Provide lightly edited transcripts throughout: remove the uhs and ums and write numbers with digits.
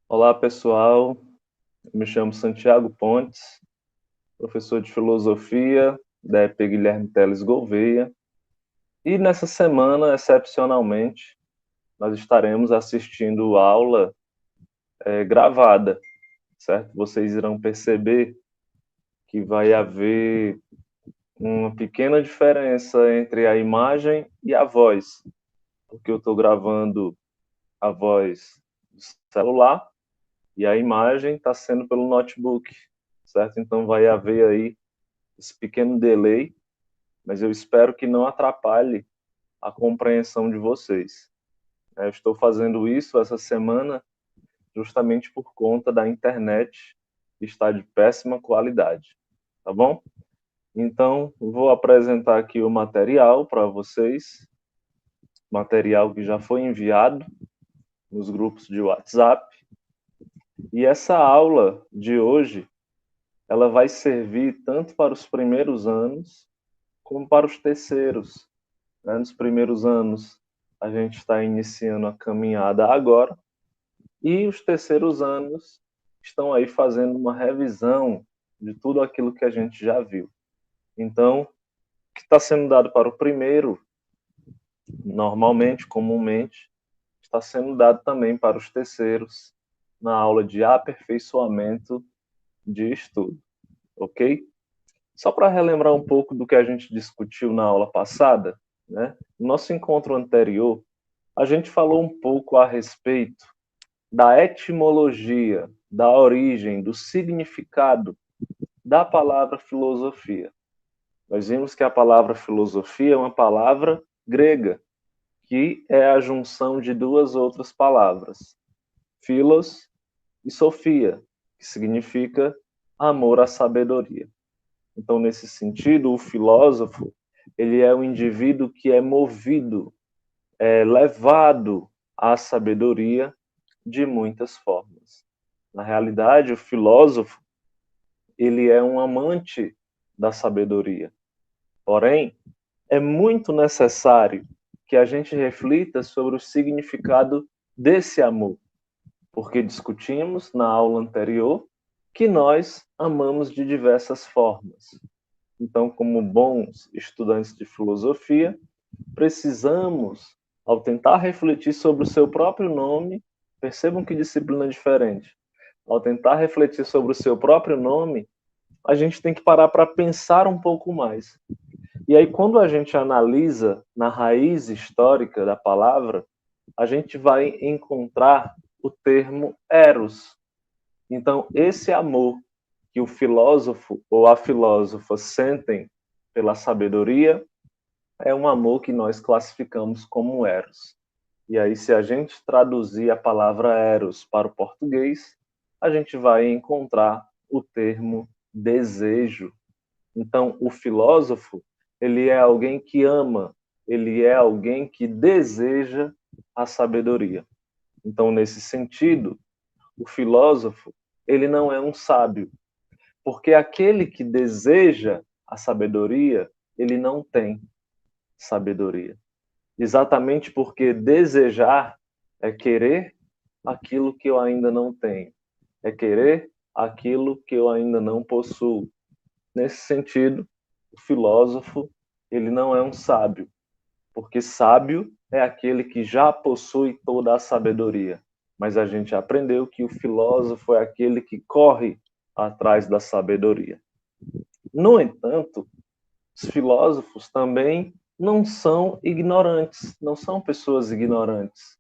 Olá, pessoal. Eu me chamo Santiago Pontes, professor de filosofia da EP Guilherme Teles Gouveia. E nessa semana, excepcionalmente, nós estaremos assistindo aula gravada, certo? Vocês irão perceber que vai haver uma pequena diferença entre a imagem e a voz, porque eu estou gravando a voz do celular e a imagem está sendo pelo notebook, certo? Então vai haver aí esse pequeno delay, mas eu espero que não atrapalhe a compreensão de vocês. Eu estou fazendo isso essa semana justamente por conta da internet, que está de péssima qualidade, tá bom? Então, vou apresentar aqui o material para vocês, material que já foi enviado nos grupos de WhatsApp. E essa aula de hoje, ela vai servir tanto para os primeiros anos como para os terceiros. Nos primeiros anos, a gente está iniciando a caminhada agora, e os terceiros anos estão aí fazendo uma revisão de tudo aquilo que a gente já viu. Então, o que está sendo dado para o primeiro, normalmente, comumente, está sendo dado também para os terceiros na aula de aperfeiçoamento de estudo, ok? Só para relembrar um pouco do que a gente discutiu na aula passada, né? No nosso encontro anterior, a gente falou um pouco a respeito da etimologia, da origem, do significado da palavra filosofia. Nós vimos que a palavra filosofia é uma palavra grega, que é a junção de duas outras palavras, philos e sofia, que significa amor à sabedoria. Então, nesse sentido, o filósofo, ele é um indivíduo que é movido, levado à sabedoria de muitas formas. Na realidade, o filósofo, ele é um amante da sabedoria. Porém, é muito necessário que a gente reflita sobre o significado desse amor, porque discutimos na aula anterior que nós amamos de diversas formas. Então, como bons estudantes de filosofia, precisamos, ao tentar refletir sobre o seu próprio nome, percebam que disciplina diferente. Ao tentar refletir sobre o seu próprio nome, a gente tem que parar para pensar um pouco mais. E aí, quando a gente analisa na raiz histórica da palavra, a gente vai encontrar o termo eros. Então, esse amor que o filósofo ou a filósofa sentem pela sabedoria é um amor que nós classificamos como eros. E aí, se a gente traduzir a palavra eros para o português, a gente vai encontrar o termo desejo. Então, o filósofo, ele é alguém que ama, ele é alguém que deseja a sabedoria. Então, nesse sentido, o filósofo, ele não é um sábio, porque aquele que deseja a sabedoria, ele não tem sabedoria. Exatamente porque desejar é querer aquilo que eu ainda não tenho, é querer aquilo que eu ainda não possuo. Nesse sentido, o filósofo, ele não é um sábio, porque sábio é aquele que já possui toda a sabedoria. Mas a gente aprendeu que o filósofo é aquele que corre atrás da sabedoria. No entanto, os filósofos também não são ignorantes, não são pessoas ignorantes.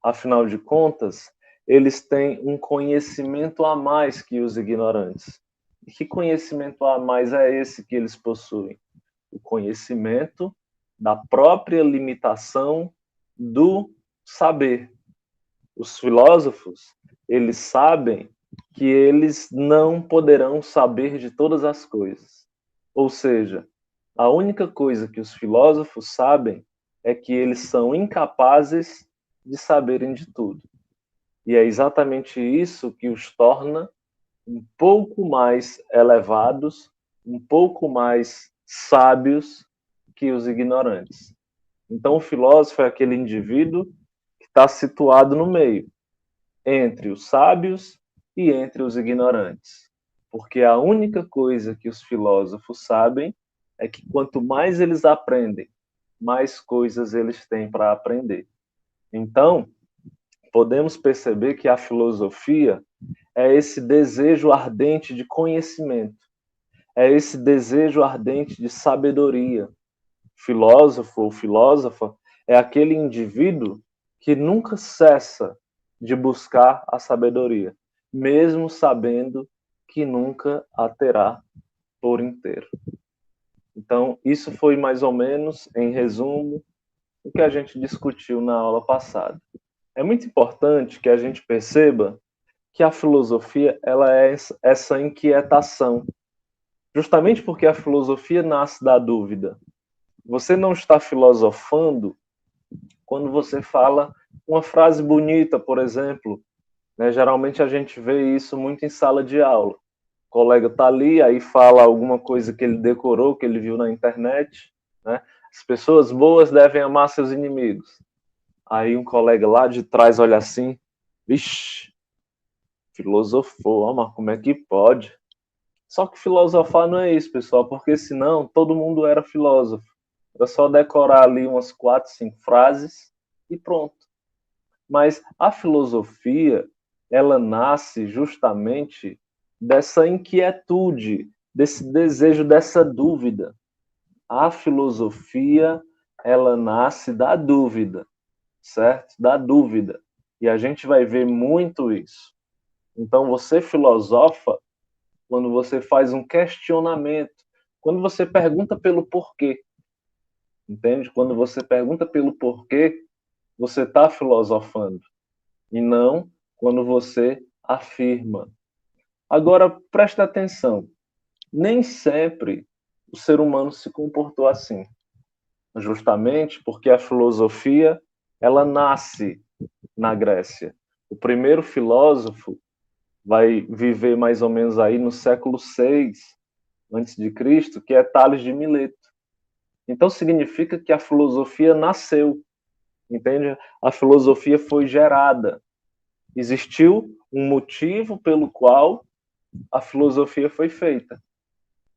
Afinal de contas, eles têm um conhecimento a mais que os ignorantes. E que conhecimento a mais é esse que eles possuem? O conhecimento da própria limitação do saber. Os filósofos, eles sabem que eles não poderão saber de todas as coisas. Ou seja, a única coisa que os filósofos sabem é que eles são incapazes de saberem de tudo. E é exatamente isso que os torna um pouco mais elevados, um pouco mais sábios que os ignorantes. Então, o filósofo é aquele indivíduo que está situado no meio. entre os sábios e entre os ignorantes. Porque a única coisa que os filósofos sabem é que quanto mais eles aprendem, mais coisas eles têm para aprender. Então, podemos perceber que a filosofia é esse desejo ardente de conhecimento, é esse desejo ardente de sabedoria. Filósofo ou filósofa é aquele indivíduo que nunca cessa de buscar a sabedoria, mesmo sabendo que nunca a terá por inteiro. Então, isso foi mais ou menos, em resumo, o que a gente discutiu na aula passada. É muito importante que a gente perceba que a filosofia ela é essa inquietação, justamente porque a filosofia nasce da dúvida. Você não está filosofando quando você fala uma frase bonita, por exemplo. Né? Geralmente a gente vê isso muito em sala de aula. O colega está ali, aí fala alguma coisa que ele decorou, que ele viu na internet. Né? As pessoas boas devem amar seus inimigos. Aí um colega lá de trás olha assim, vixe, filosofou, mas como é que pode? Só que filosofar não é isso, pessoal, porque senão todo mundo era filósofo. Era só decorar ali umas 4, 5 frases e pronto. Mas a filosofia, ela nasce justamente dessa inquietude, desse desejo, dessa dúvida. A filosofia, ela nasce da dúvida, certo? Da dúvida. E a gente vai ver muito isso. Então, você filosofa quando você faz um questionamento, quando você pergunta pelo porquê. Entende? Quando você pergunta pelo porquê, você está filosofando. E não quando você afirma. Agora, presta atenção. Nem sempre o ser humano se comportou assim. Justamente porque a filosofia, ela nasce na Grécia. O primeiro filósofo vai viver mais ou menos aí no século VI antes de Cristo, que é Tales de Mileto. Então significa que a filosofia nasceu, entende? A filosofia foi gerada. Existiu um motivo pelo qual a filosofia foi feita.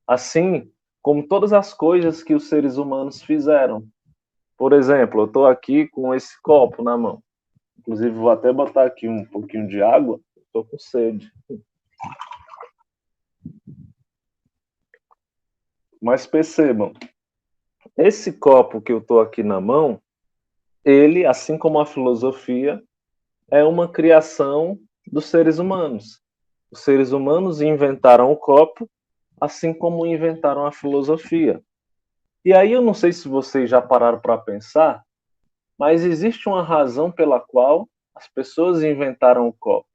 Assim como todas as coisas que os seres humanos fizeram. Por exemplo, eu estou aqui com esse copo na mão. Inclusive, vou até botar aqui um pouquinho de água. Estou com sede. Mas percebam, esse copo que eu estou aqui na mão, ele, assim como a filosofia, é uma criação dos seres humanos. Os seres humanos inventaram o copo, assim como inventaram a filosofia. E aí eu não sei se vocês já pararam para pensar, mas existe uma razão pela qual as pessoas inventaram o copo.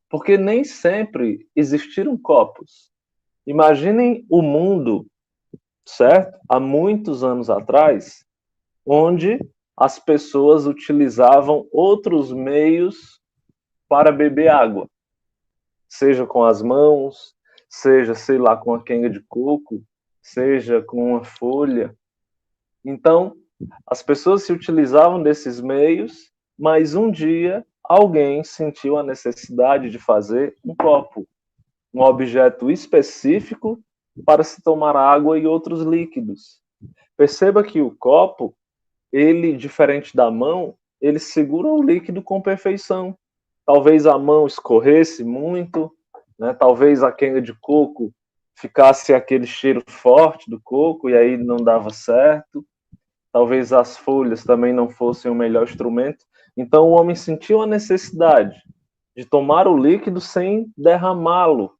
Porque nem sempre existiram copos. Imaginem o mundo, certo? Há muitos anos atrás, onde as pessoas utilizavam outros meios para beber água. Seja com as mãos, seja, sei lá, com a quenga de coco, seja com uma folha. Então, as pessoas se utilizavam desses meios, mas um dia alguém sentiu a necessidade de fazer um copo, um objeto específico para se tomar água e outros líquidos. Perceba que o copo, ele, diferente da mão, ele segura o líquido com perfeição. Talvez a mão escorresse muito, né? Talvez a quenga de coco ficasse aquele cheiro forte do coco e aí não dava certo. Talvez as folhas também não fossem o melhor instrumento. Então o homem sentiu a necessidade de tomar o líquido sem derramá-lo.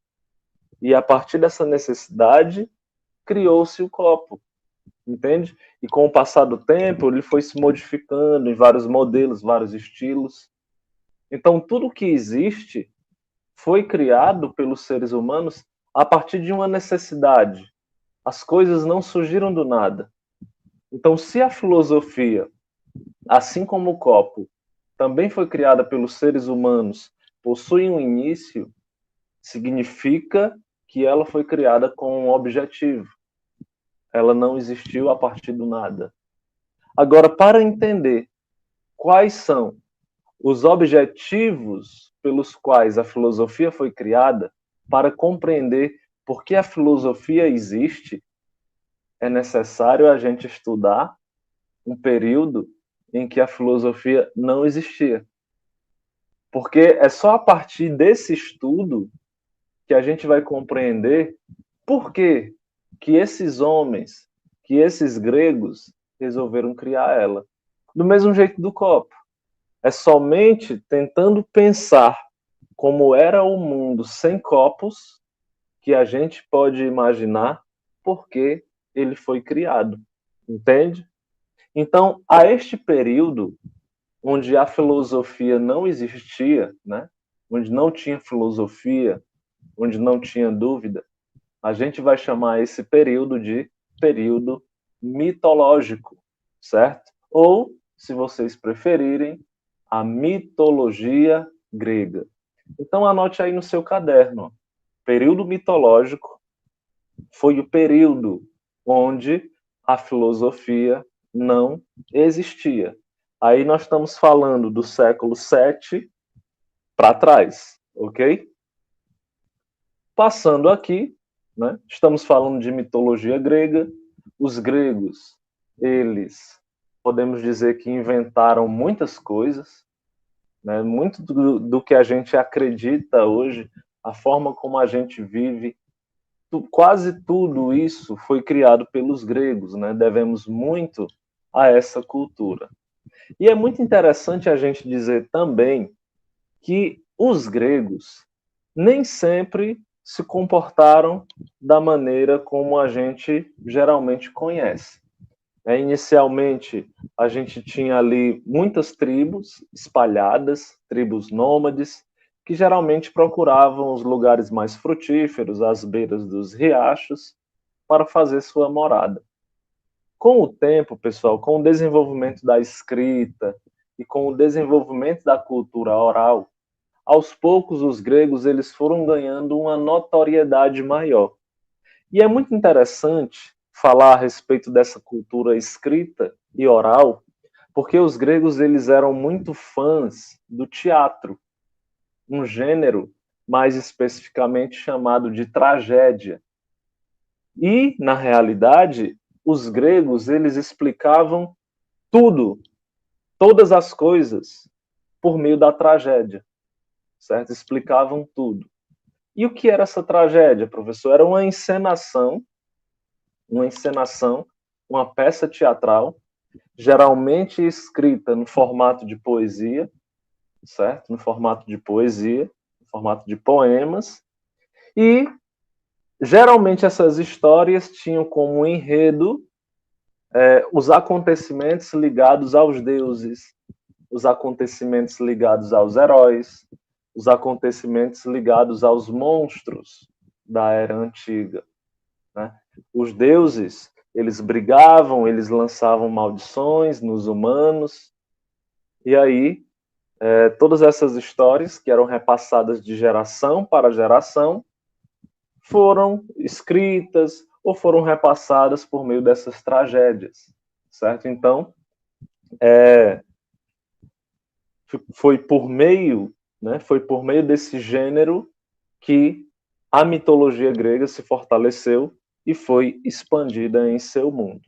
E a partir dessa necessidade, criou-se o copo, entende? E com o passar do tempo, ele foi se modificando em vários modelos, vários estilos. Então tudo que existe foi criado pelos seres humanos a partir de uma necessidade. As coisas não surgiram do nada. Então, se a filosofia, assim como o copo, também foi criada pelos seres humanos, possui um início, significa que ela foi criada com um objetivo. Ela não existiu a partir do nada. Agora, para entender quais são os objetivos pelos quais a filosofia foi criada, para compreender por que a filosofia existe, é necessário a gente estudar um período em que a filosofia não existia. Porque é só a partir desse estudo que a gente vai compreender por que esses homens, que esses gregos resolveram criar ela. Do mesmo jeito do copo. É somente tentando pensar como era o mundo sem copos que a gente pode imaginar por que ele foi criado. Entende? Então, a este período onde a filosofia não existia, né? Onde não tinha filosofia, onde não tinha dúvida, a gente vai chamar esse período de período mitológico, certo? Ou, se vocês preferirem, a mitologia grega. Então anote aí no seu caderno. Período mitológico foi o período onde a filosofia não existia. Aí nós estamos falando do século VII para trás, ok? Passando aqui, né, estamos falando de mitologia grega. Os gregos, eles, podemos dizer que inventaram muitas coisas, né, muito do que a gente acredita hoje, a forma como a gente vive, quase tudo isso foi criado pelos gregos, né? Devemos muito a essa cultura. E é muito interessante a gente dizer também que os gregos nem sempre se comportaram da maneira como a gente geralmente conhece. Inicialmente, a gente tinha ali muitas tribos espalhadas, tribos nômades, que geralmente procuravam os lugares mais frutíferos, às beiras dos riachos, para fazer sua morada. Com o tempo, pessoal, com o desenvolvimento da escrita e com o desenvolvimento da cultura oral, aos poucos os gregos eles foram ganhando uma notoriedade maior. E é muito interessante falar a respeito dessa cultura escrita e oral, porque os gregos eles eram muito fãs do teatro, um gênero mais especificamente chamado de tragédia. E, na realidade, os gregos eles explicavam tudo, todas as coisas, por meio da tragédia, certo? Explicavam tudo. E o que era essa tragédia, professor? Era uma encenação, uma peça teatral, geralmente escrita no formato de poesia, certo? No formato de poesia, no formato de poemas, e geralmente essas histórias tinham como enredo os acontecimentos ligados aos deuses, os acontecimentos ligados aos heróis, os acontecimentos ligados aos monstros da era antiga, né? Os deuses, eles brigavam, eles lançavam maldições nos humanos, e aí todas essas histórias que eram repassadas de geração para geração foram escritas ou foram repassadas por meio dessas tragédias, certo? Então, foi por meio desse gênero que a mitologia grega se fortaleceu e foi expandida em seu mundo.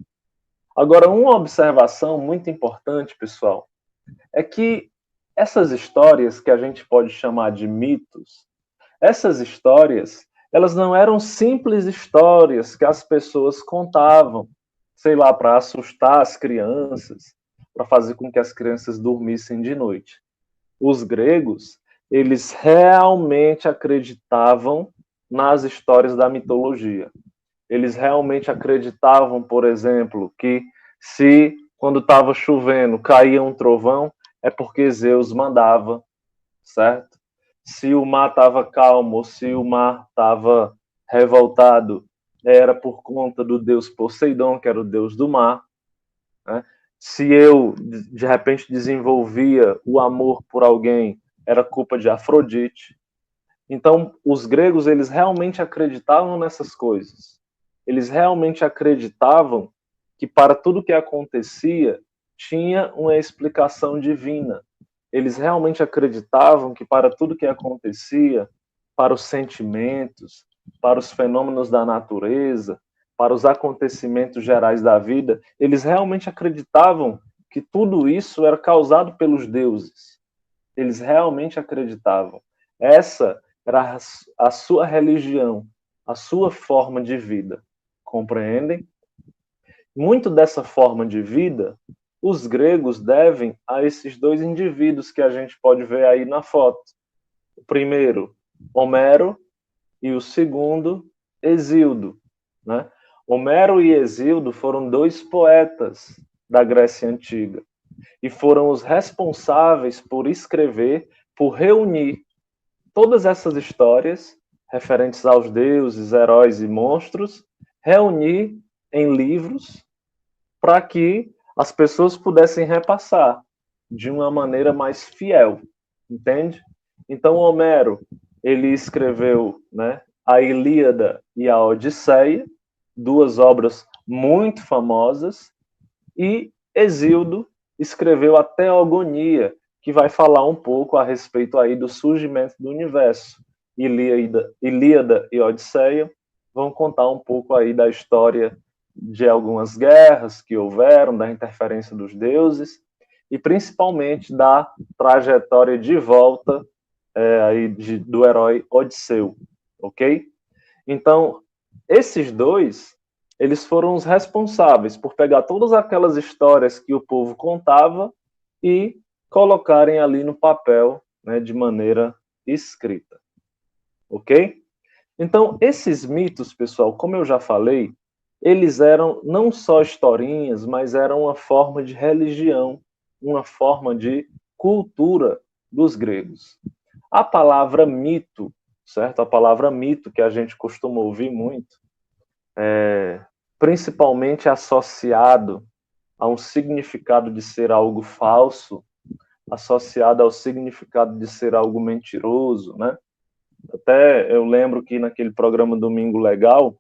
Agora, uma observação muito importante, pessoal, é que essas histórias que a gente pode chamar de mitos, essas histórias, elas não eram simples histórias que as pessoas contavam, sei lá, para assustar as crianças, para fazer com que as crianças dormissem de noite. Os gregos, eles realmente acreditavam nas histórias da mitologia. Eles realmente acreditavam, por exemplo, que se quando estava chovendo caía um trovão, é porque Zeus mandava, certo? Se o mar estava calmo ou se o mar estava revoltado, era por conta do deus Poseidon, que era o deus do mar, né? Se eu, de repente, desenvolvia o amor por alguém, era culpa de Afrodite. Então, os gregos, eles realmente acreditavam nessas coisas. Eles realmente acreditavam que para tudo que acontecia, tinha uma explicação divina. eles realmente acreditavam que para tudo que acontecia, para os sentimentos, para os fenômenos da natureza, para os acontecimentos gerais da vida, eles realmente acreditavam que tudo isso era causado pelos deuses. Eles realmente acreditavam. Essa era a sua religião, a sua forma de vida. Compreendem? Muito dessa forma de vida, os gregos devem a esses dois indivíduos que a gente pode ver aí na foto. O primeiro, Homero, e o segundo, Hesíodo. Né? Homero e Hesíodo foram dois poetas da Grécia Antiga e foram os responsáveis por escrever, por reunir todas essas histórias referentes aos deuses, heróis e monstros, reunir em livros para que as pessoas pudessem repassar de uma maneira mais fiel, entende? Então, Homero, ele escreveu, né, a Ilíada e a Odisseia, duas obras muito famosas, e Hesíodo escreveu a Teogonia, que vai falar um pouco a respeito aí do surgimento do universo. Ilíada e Odisseia vão contar um pouco aí da história de algumas guerras que houveram, da interferência dos deuses e principalmente da trajetória de volta do herói Odisseu, ok? Então, esses dois, eles foram os responsáveis por pegar todas aquelas histórias que o povo contava e colocarem ali no papel, né, de maneira escrita, ok? Então, esses mitos, pessoal, como eu já falei, eles eram não só historinhas, mas eram uma forma de religião, uma forma de cultura dos gregos. A palavra mito, certo? A palavra mito, que a gente costuma ouvir muito, principalmente associado a um significado de ser algo falso, associado ao significado de ser algo mentiroso, né? Até eu lembro que naquele programa Domingo Legal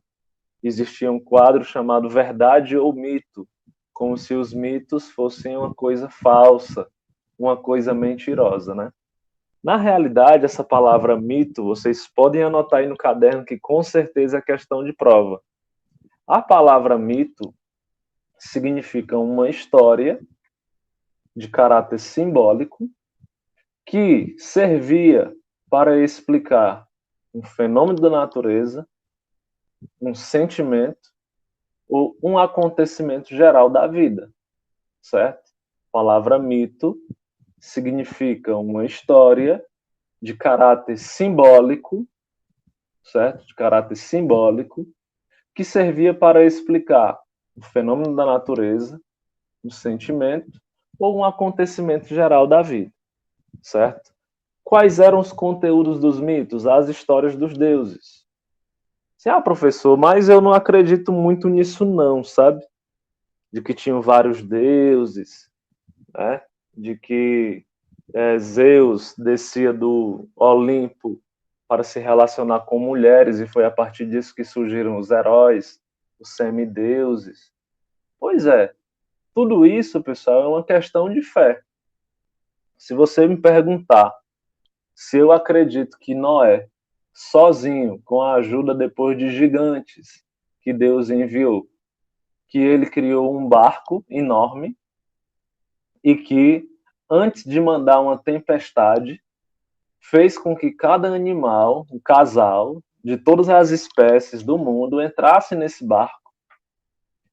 existia um quadro chamado Verdade ou Mito, como se os mitos fossem uma coisa falsa, uma coisa mentirosa, né? Na realidade, essa palavra mito, vocês podem anotar aí no caderno que com certeza é questão de prova. A palavra mito significa uma história de caráter simbólico que servia para explicar um fenômeno da natureza, um sentimento ou um acontecimento geral da vida, certo? A palavra mito significa uma história de caráter simbólico, certo? De caráter simbólico, que servia para explicar um fenômeno da natureza, um sentimento ou um acontecimento geral da vida, certo? Quais eram os conteúdos dos mitos? As histórias dos deuses. Professor, mas eu não acredito muito nisso não, sabe? De que tinham vários deuses, né? De que Zeus descia do Olimpo para se relacionar com mulheres e foi a partir disso que surgiram os heróis, os semideuses. Pois é, tudo isso, pessoal, é uma questão de fé. Se você me perguntar se eu acredito que Noé, sozinho, com a ajuda depois de gigantes que Deus enviou, que ele criou um barco enorme e que, antes de mandar uma tempestade, fez com que cada animal, um casal, de todas as espécies do mundo, entrasse nesse barco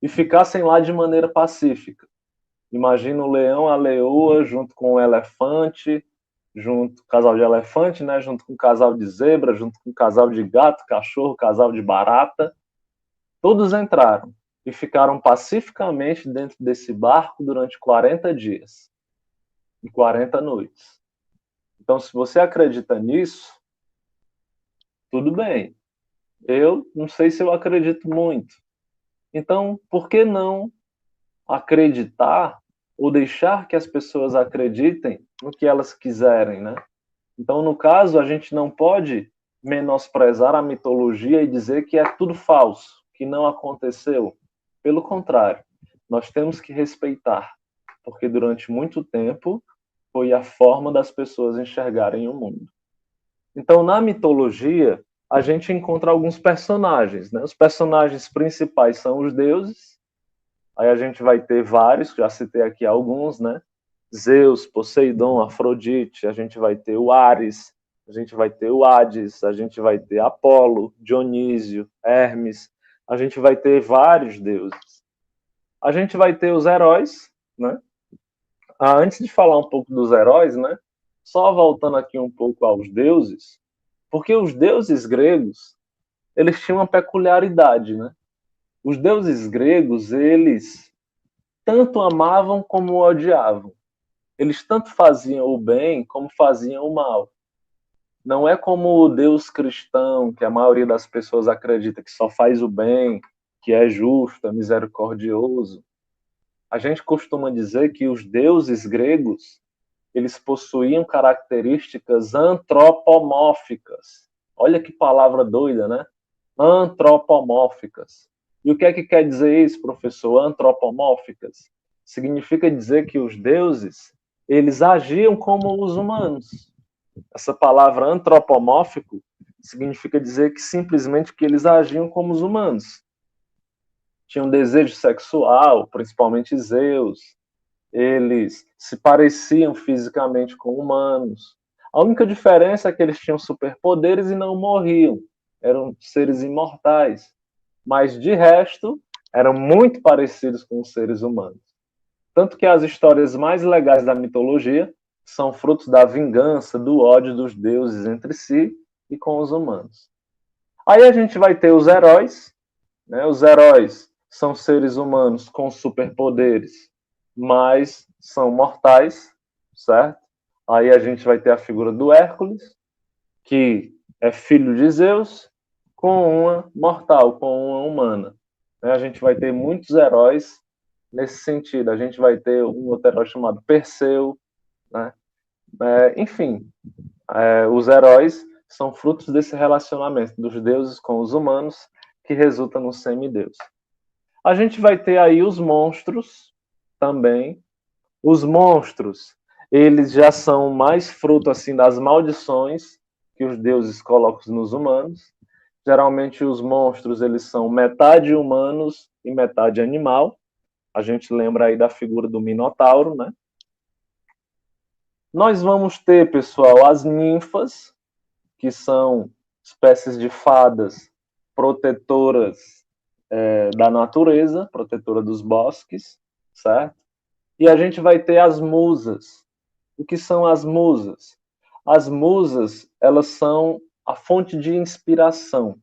e ficassem lá de maneira pacífica. Imagina o leão, a leoa, junto com o elefante, junto com o casal de elefante, né, junto com o casal de zebra, junto com o casal de gato, cachorro, casal de barata. Todos entraram e ficaram pacificamente dentro desse barco durante 40 dias e 40 noites. Então, se você acredita nisso, tudo bem. Eu não sei se eu acredito muito. Então, por que não acreditar ou deixar que as pessoas acreditem no que elas quiserem, né? Então, no caso, a gente não pode menosprezar a mitologia e dizer que é tudo falso, que não aconteceu. Pelo contrário, nós temos que respeitar, porque durante muito tempo foi a forma das pessoas enxergarem o mundo. Então, na mitologia, a gente encontra alguns personagens, né? Os personagens principais são os deuses. Aí a gente vai ter vários, já citei aqui alguns, né? Zeus, Poseidon, Afrodite, a gente vai ter o Ares, a gente vai ter o Hades, a gente vai ter Apolo, Dionísio, Hermes, a gente vai ter vários deuses. A gente vai ter os heróis, né? Antes de falar um pouco dos heróis, né? Só voltando aqui um pouco aos deuses, porque os deuses gregos, eles tinham uma peculiaridade, né? Os deuses gregos, eles tanto amavam como odiavam. Eles tanto faziam o bem como faziam o mal. Não é como o Deus cristão, que a maioria das pessoas acredita que só faz o bem, que é justo, é misericordioso. A gente costuma dizer que os deuses gregos, eles possuíam características antropomórficas. Olha que palavra doida, né? Antropomórficas. E o que é que quer dizer isso, professor? Antropomórficas? Significa dizer que os deuses, eles agiam como os humanos. Essa palavra antropomórfico significa dizer que simplesmente que eles agiam como os humanos. Tinham desejo sexual, principalmente Zeus. Eles se pareciam fisicamente com humanos. A única diferença é que eles tinham superpoderes e não morriam. Eram seres imortais. Mas, de resto, eram muito parecidos com os seres humanos. Tanto que as histórias mais legais da mitologia são frutos da vingança, do ódio dos deuses entre si e com os humanos. Aí a gente vai ter os heróis, né? Os heróis são seres humanos com superpoderes, mas são mortais, certo? Aí a gente vai ter a figura do Hércules, que é filho de Zeus, com uma mortal, com uma humana. A gente vai ter muitos heróis nesse sentido. A gente vai ter um outro herói chamado Perseu, né? Enfim, os heróis são frutos desse relacionamento dos deuses com os humanos, que resulta no semideus. A gente vai ter aí os monstros também. Os monstros, eles já são mais fruto assim das maldições que os deuses colocam nos humanos. Geralmente os monstros, eles são metade humanos e metade animal. A gente lembra aí da figura do Minotauro, né? Nós vamos ter, pessoal, as ninfas, que são espécies de fadas protetoras da natureza, protetora dos bosques, certo? E a gente vai ter as musas. O que são as musas? As musas, elas são a fonte de inspiração,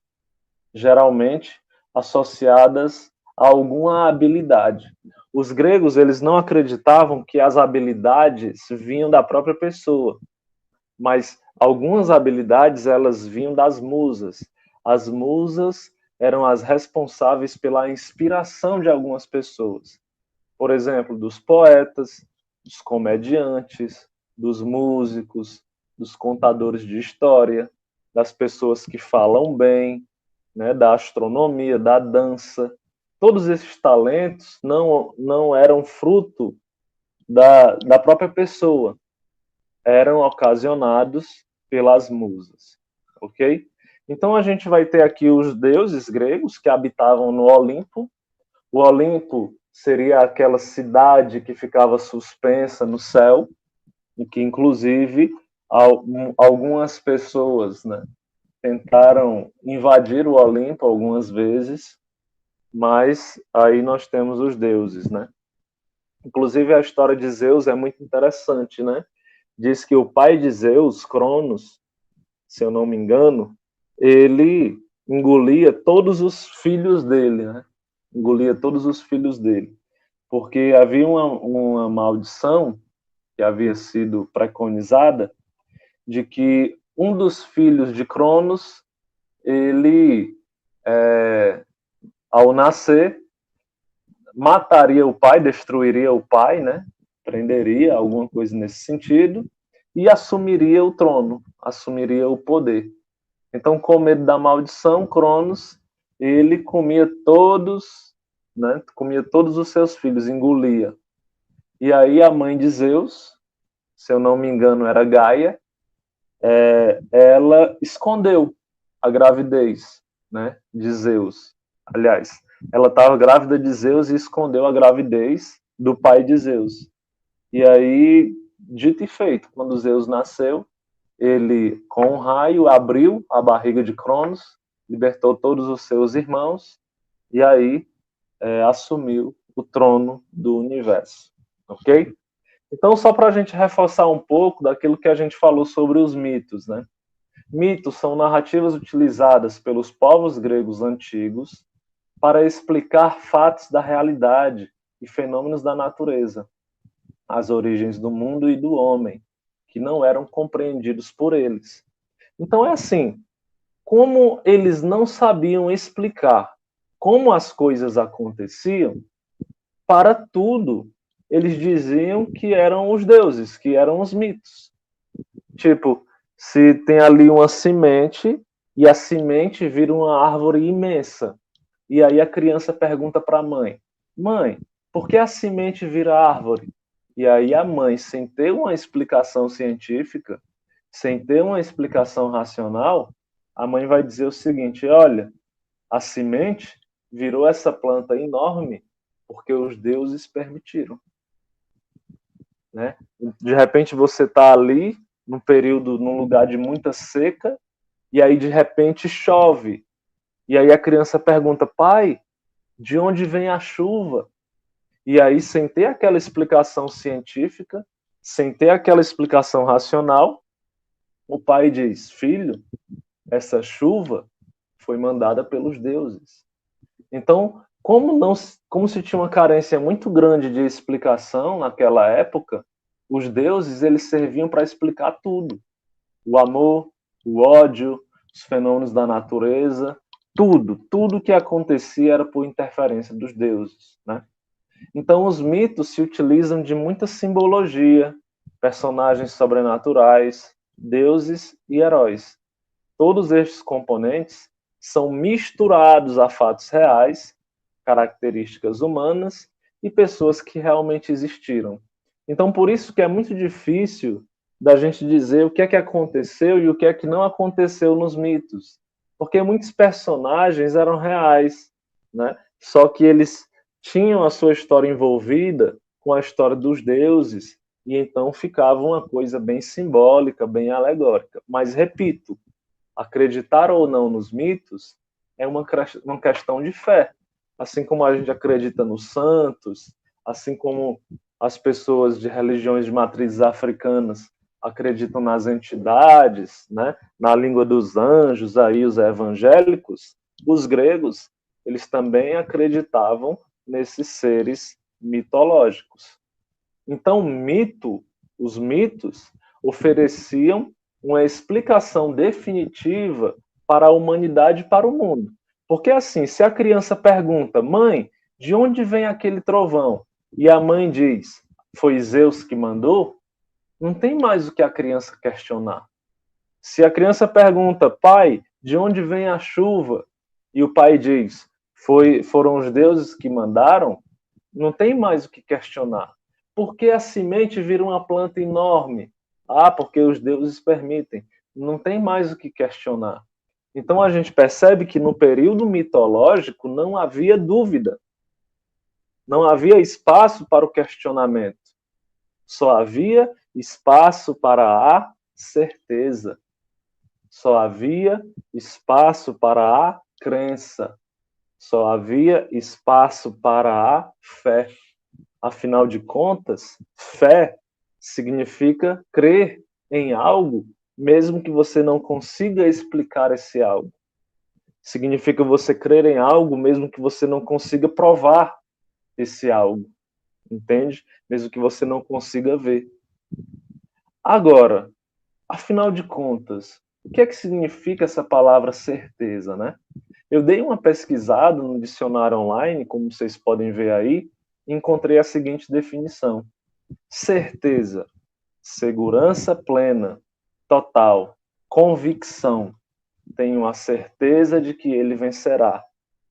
geralmente associadas a alguma habilidade. Os gregos, eles não acreditavam que as habilidades vinham da própria pessoa, mas algumas habilidades, elas vinham das musas. As musas eram as responsáveis pela inspiração de algumas pessoas. Por exemplo, dos poetas, dos comediantes, dos músicos, dos contadores de história, das pessoas que falam bem, né, da astronomia, da dança. Todos esses talentos não eram fruto da própria pessoa, eram ocasionados pelas musas, ok? Então a gente vai ter aqui os deuses gregos que habitavam no Olimpo. O Olimpo seria aquela cidade que ficava suspensa no céu, e que inclusive algumas pessoas, né, tentaram invadir o Olimpo algumas vezes, mas aí nós temos os deuses, né? Inclusive a história de Zeus é muito interessante, né? Diz que o pai de Zeus, Cronos, se eu não me engano, ele engolia todos os filhos dele, né? Engolia todos os filhos dele, porque havia uma maldição que havia sido preconizada de que um dos filhos de Cronos, ele, ao nascer, mataria o pai, destruiria o pai, né? Prenderia, alguma coisa nesse sentido, e assumiria o trono, assumiria o poder. Então, com medo da maldição, Cronos, ele comia todos, comia todos os seus filhos, engolia. E aí a mãe de Zeus se eu não me engano era Gaia, ela escondeu a gravidez, né, de Zeus. Aliás, ela estava grávida de Zeus e escondeu a gravidez do pai de Zeus. E aí, dito e feito, quando Zeus nasceu, ele, com um raio, abriu a barriga de Cronos, libertou todos os seus irmãos, e aí assumiu o trono do universo. Ok? Então, só para a gente reforçar um pouco daquilo que a gente falou sobre os mitos, né? Mitos são narrativas utilizadas pelos povos gregos antigos para explicar fatos da realidade e fenômenos da natureza, as origens do mundo e do homem, que não eram compreendidos por eles. Então é assim, como eles não sabiam explicar como as coisas aconteciam, para tudo eles diziam que eram os deuses, que eram os mitos. Tipo, se tem ali uma semente e a semente vira uma árvore imensa, e aí a criança pergunta para a mãe: mãe, por que a semente vira árvore? E aí a mãe, sem ter uma explicação científica, sem ter uma explicação racional, a mãe vai dizer o seguinte: olha, a semente virou essa planta enorme porque os deuses permitiram, né? De repente você está ali num período, num lugar de muita seca, e aí de repente chove. E aí a criança pergunta: pai, de onde vem a chuva? E aí, sem ter aquela explicação científica, sem ter aquela explicação racional, o pai diz: filho, essa chuva foi mandada pelos deuses. Então, como se tinha uma carência muito grande de explicação naquela época, os deuses eles serviam para explicar tudo: o amor, o ódio, os fenômenos da natureza, tudo que acontecia era por interferência dos deuses, né? Então, os mitos se utilizam de muita simbologia, personagens sobrenaturais, deuses e heróis. Todos estes componentes são misturados a fatos reais, características humanas e pessoas que realmente existiram. Então, por isso que é muito difícil da gente dizer o que é que aconteceu e o que é que não aconteceu nos mitos, porque muitos personagens eram reais, né? Só que eles tinham a sua história envolvida com a história dos deuses, e então ficava uma coisa bem simbólica, bem alegórica. Mas, repito, acreditar ou não nos mitos é uma questão de fé. Assim como a gente acredita nos santos, assim como as pessoas de religiões de matrizes africanas acreditam nas entidades, né? Na língua dos anjos, aí os evangélicos, os gregos, eles também acreditavam nesses seres mitológicos. Então, os mitos ofereciam uma explicação definitiva para a humanidade e para o mundo. Porque assim, se a criança pergunta: mãe, de onde vem aquele trovão? E a mãe diz: foi Zeus que mandou, não tem mais o que a criança questionar. Se a criança pergunta: pai, de onde vem a chuva? E o pai diz: foram os deuses que mandaram, não tem mais o que questionar. Por que a semente vira uma planta enorme? Ah, porque os deuses permitem. Não tem mais o que questionar. Então a gente percebe que no período mitológico não havia dúvida, não havia espaço para o questionamento, só havia espaço para a certeza, só havia espaço para a crença, só havia espaço para a fé. Afinal de contas, fé significa crer em algo, mesmo que você não consiga explicar esse algo. Significa você crer em algo, mesmo que você não consiga provar esse algo. Entende? Mesmo que você não consiga ver. Agora, afinal de contas, o que é que significa essa palavra certeza, né? Eu dei uma pesquisada no dicionário online, como vocês podem ver aí, e encontrei a seguinte definição: certeza, segurança plena, total, convicção. Tenho a certeza de que ele vencerá.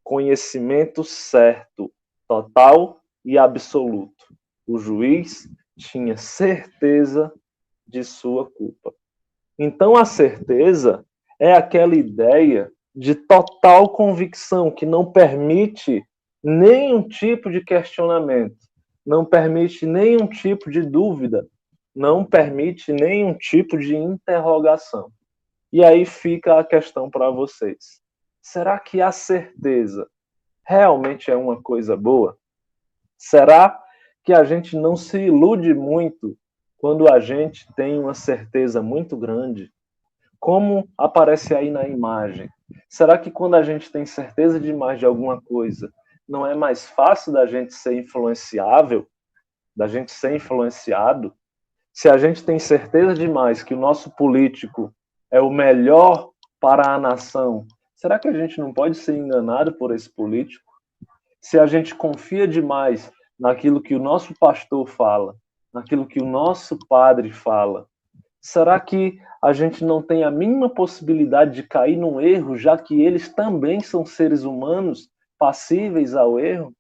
Conhecimento certo, total e absoluto. O juiz tinha certeza de sua culpa. Então, a certeza é aquela ideia de total convicção que não permite nenhum tipo de questionamento, não permite nenhum tipo de dúvida, não permite nenhum tipo de interrogação. E aí fica a questão para vocês. Será que a certeza realmente é uma coisa boa? Será que a gente não se ilude muito quando a gente tem uma certeza muito grande? Como aparece aí na imagem? Será que quando a gente tem certeza demais de alguma coisa, não é mais fácil da gente ser influenciável, da gente ser influenciado? Se a gente tem certeza demais que o nosso político é o melhor para a nação, será que a gente não pode ser enganado por esse político? Se a gente confia demais naquilo que o nosso pastor fala, naquilo que o nosso padre fala, será que a gente não tem a mínima possibilidade de cair num erro, já que eles também são seres humanos passíveis ao erro?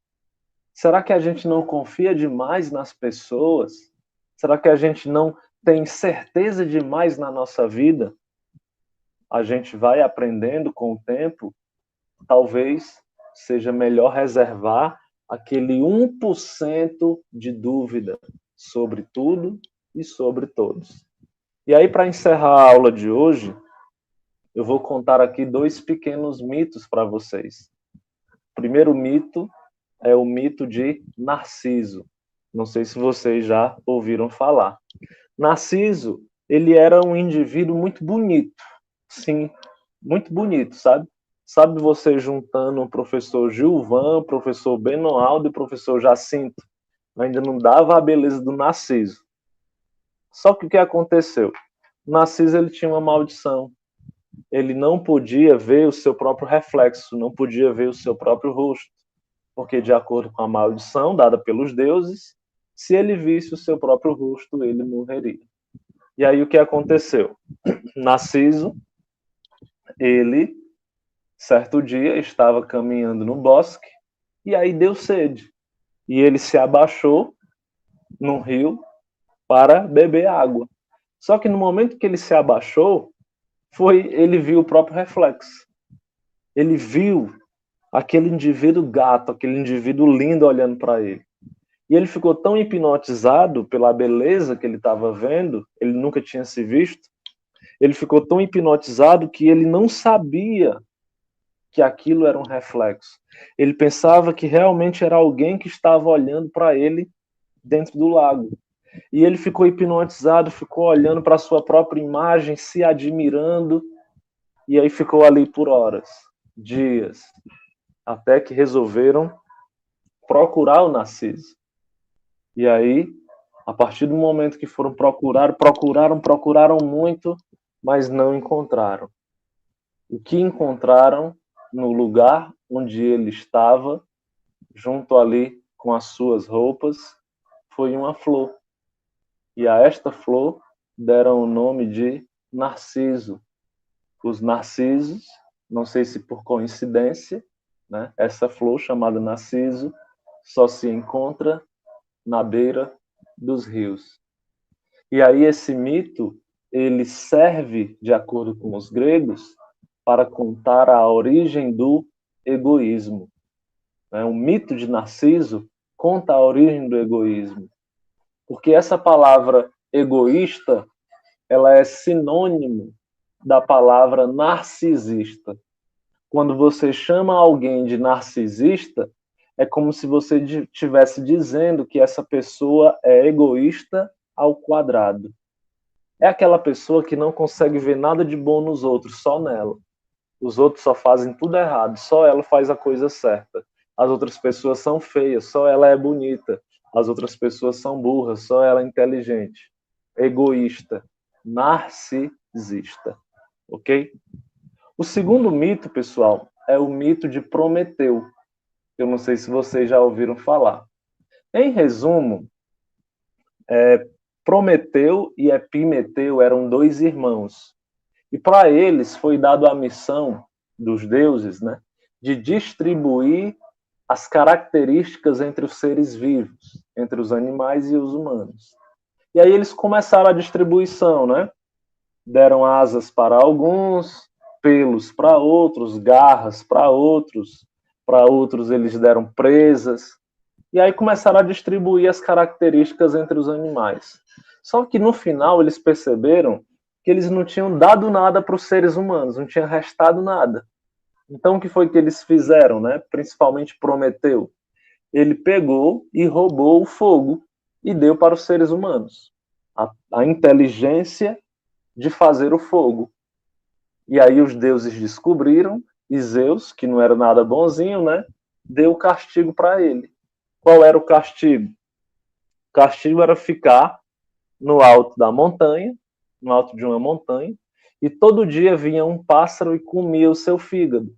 Será que a gente não confia demais nas pessoas? Será que a gente não tem certeza demais na nossa vida? A gente vai aprendendo com o tempo, talvez seja melhor reservar aquele 1% de dúvida sobre tudo e sobre todos. E aí, para encerrar a aula de hoje, eu vou contar aqui 2 pequenos mitos para vocês. O primeiro mito é o mito de Narciso. Não sei se vocês já ouviram falar. Narciso, ele era um indivíduo muito bonito. Sim, muito bonito, sabe? Sabe você juntando o professor Gilvan, o professor Benoaldo e o professor Jacinto? Ainda não dava a beleza do Narciso. Só que o que aconteceu? Narciso, ele tinha uma maldição. Ele não podia ver o seu próprio reflexo, não podia ver o seu próprio rosto, porque de acordo com a maldição dada pelos deuses, se ele visse o seu próprio rosto, ele morreria. E aí o que aconteceu? Narciso, ele, certo dia, estava caminhando no bosque, e aí deu sede. E ele se abaixou num rio para beber água. Só que no momento que ele se abaixou, ele viu o próprio reflexo. Ele viu aquele indivíduo gato, aquele indivíduo lindo olhando para ele. E ele ficou tão hipnotizado pela beleza que ele estava vendo, ele nunca tinha se visto, ele ficou tão hipnotizado que ele não sabia que aquilo era um reflexo. Ele pensava que realmente era alguém que estava olhando para ele dentro do lago. E ele ficou hipnotizado, ficou olhando para a sua própria imagem, se admirando, e aí ficou ali por horas, dias, até que resolveram procurar o Narciso. E aí, a partir do momento que foram procuraram muito, mas não encontraram. O que encontraram no lugar onde ele estava, junto ali com as suas roupas, foi uma flor. E a esta flor deram o nome de Narciso. Os narcisos, não sei se por coincidência, né, essa flor chamada Narciso só se encontra na beira dos rios. E aí esse mito, ele serve, de acordo com os gregos, para contar a origem do egoísmo. O mito de Narciso conta a origem do egoísmo. Porque essa palavra egoísta, ela é sinônimo da palavra narcisista. Quando você chama alguém de narcisista, é como se você estivesse dizendo que essa pessoa é egoísta ao quadrado. É aquela pessoa que não consegue ver nada de bom nos outros, só nela. Os outros só fazem tudo errado, só ela faz a coisa certa. As outras pessoas são feias, só ela é bonita. As outras pessoas são burras, só ela é inteligente. Egoísta, narcisista. Ok? O segundo mito, pessoal, é o mito de Prometeu. Eu não sei se vocês já ouviram falar. Em resumo, Prometeu e Epimeteu eram 2 irmãos. E para eles foi dado a missão dos deuses, né, de distribuir as características entre os seres vivos, entre os animais e os humanos. E aí eles começaram a distribuição, né? Deram asas para alguns, pelos para outros, garras para outros eles deram presas, e aí começaram a distribuir as características entre os animais. Só que no final eles perceberam que eles não tinham dado nada para os seres humanos, não tinha restado nada. Então o que foi que eles fizeram, né? Principalmente Prometeu. Ele pegou e roubou o fogo e deu para os seres humanos a inteligência de fazer o fogo. E aí os deuses descobriram, e Zeus, que não era nada bonzinho, né, deu castigo para ele. Qual era o castigo? O castigo era ficar no alto da montanha, no alto de uma montanha, e todo dia vinha um pássaro e comia o seu fígado.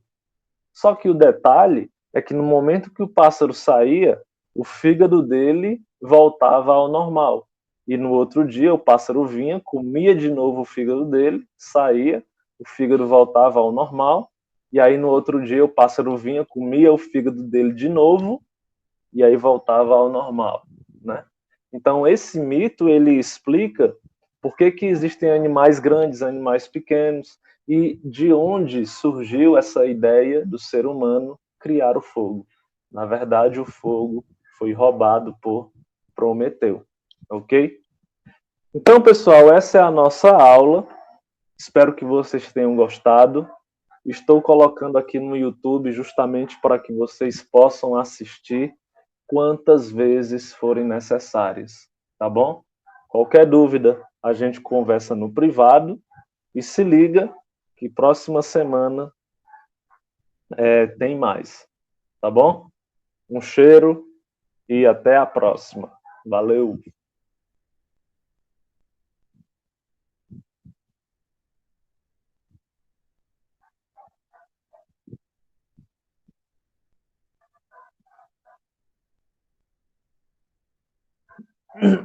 Só que o detalhe é que no momento que o pássaro saía, o fígado dele voltava ao normal. E no outro dia o pássaro vinha, comia de novo o fígado dele, saía, o fígado voltava ao normal. E aí no outro dia o pássaro vinha, comia o fígado dele de novo, e aí voltava ao normal, né? Então esse mito ele explica por que que existem animais grandes, animais pequenos e de onde surgiu essa ideia do ser humano criar o fogo. Na verdade, o fogo foi roubado por Prometeu, ok? Então, pessoal, essa é a nossa aula. Espero que vocês tenham gostado. Estou colocando aqui no YouTube justamente para que vocês possam assistir quantas vezes forem necessárias, tá bom? Qualquer dúvida, a gente conversa no privado e se liga que próxima semana tem mais, tá bom? Um cheiro e até a próxima. Valeu!